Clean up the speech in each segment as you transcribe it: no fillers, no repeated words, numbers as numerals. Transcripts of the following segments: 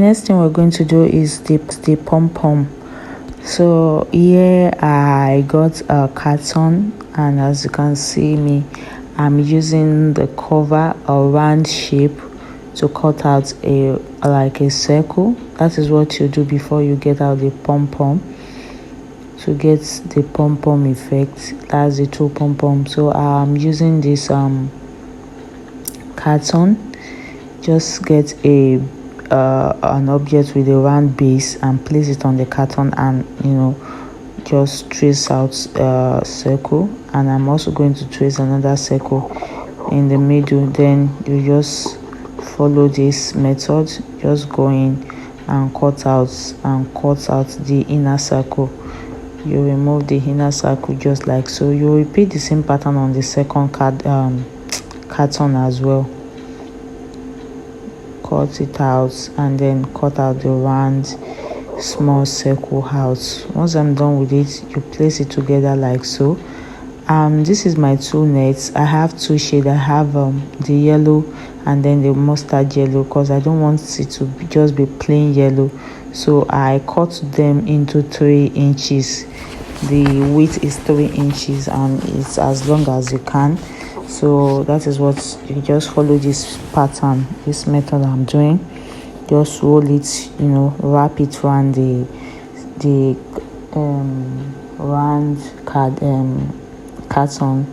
Next thing we're going to do is the pom-pom. So here I got a carton, and as you can see me, I'm using the cover, a round shape, to cut out like a circle. That is what you do before you get out the pom-pom, to get the pom-pom effect. That's the two pom-pom. So I'm using this carton. Just get an object with a round base and place it on the carton, and just trace out a circle. And I'm also going to trace another circle in the middle. Then you just follow this method, just go in and cut out the inner circle. You remove the inner circle just like so. You repeat the same pattern on the second carton as well. Cut it out and then cut out the round small circle out. Once I'm done with it, you place it together like so. This is my two nets. I have two shades. I have the yellow and then the mustard yellow, because I don't want it to just be plain yellow. So I cut them into 3 inches. The width is 3 inches and it's as long as you can. So that is what you just follow this pattern, this method I'm doing. Just roll it, wrap it around the round carton.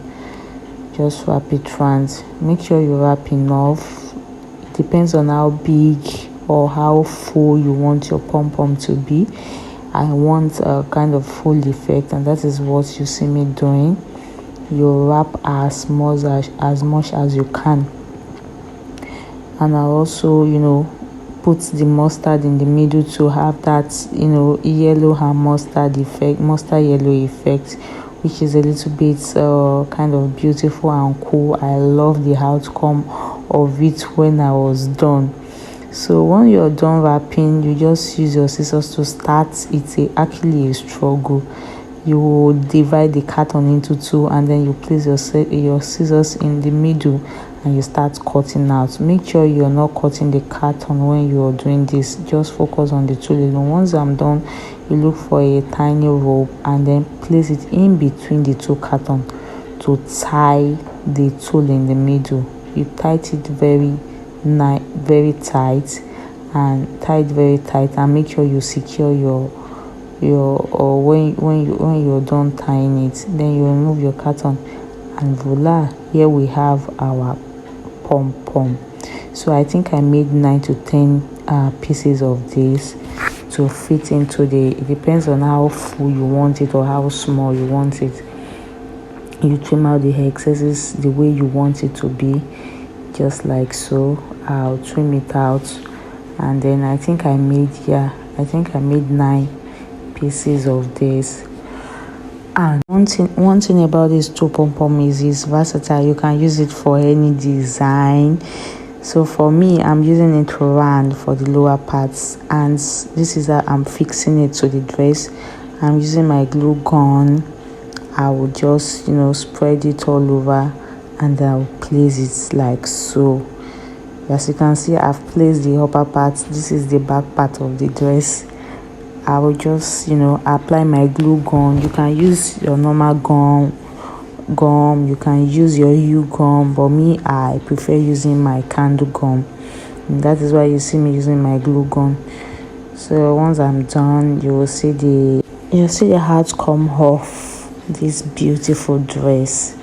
Just wrap it round. Make sure you wrap enough. It depends on how big or how full you want your pom-pom to be. I want a kind of full effect, and that is what you see me doing. You wrap as much as you can. And I also put the mustard in the middle to have that yellow and mustard yellow effect, which is a little bit kind of beautiful and cool. I love the outcome of it when I was done. So when you're done wrapping, you just use your scissors to start. It's actually a struggle. You will divide the carton into 2, and then you place your scissors in the middle and you start cutting out. Make sure you're not cutting the carton when you're doing this. Just focus on the tulle. Once I'm done, you look for a tiny rope and then place it in between the 2 cartons to tie the tulle in the middle. You tight it very tight, and and make sure you secure when you're done tying it. Then you remove your carton, and voila, here we have our pom-pom. So I think I made 9 to 10 pieces of this to fit into it depends on how full you want it or how small you want it. You trim out the excesses the way you want it to be, just like so. I'll trim it out, and then I think I made 9 pieces of this. And one thing about this TULLE pom-pom is it's versatile. You can use it for any design. So for me, I'm using it round for the lower parts, and this is how I'm fixing it to the dress. I'm using my glue gun. I will just spread it all over, and I'll place it like so. As you can see, I've placed the upper part. This is the back part of the dress. I will just apply my glue gun. You can use your normal gum, you can use your gum, but me, I prefer using my candle gum. And that is why you see me using my glue gun. So once I'm done, you'll see the outcome of this beautiful dress.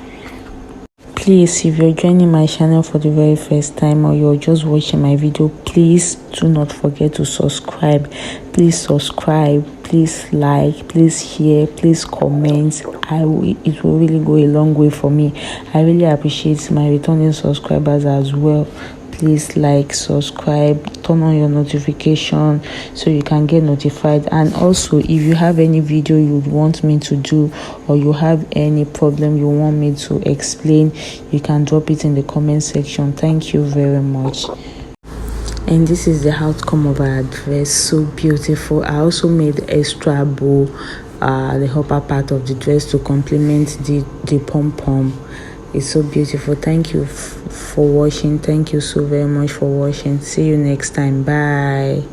Please, if you're joining my channel for the very first time, or you're just watching my video, please do not forget to subscribe. Please subscribe, please like, please share, please comment. It will really go a long way for me. I really appreciate my returning subscribers as well. Please like, subscribe, turn on your notification so you can get notified. And also, if you have any video you want me to do, or you have any problem you want me to explain, you can drop it in the comment section. Thank you very much. And this is the outcome of our dress. So beautiful. I also made extra bow, the upper part of the dress, to complement the pom-pom. It's so beautiful. Thank you for watching. Thank you so very much for watching. See you next time. Bye.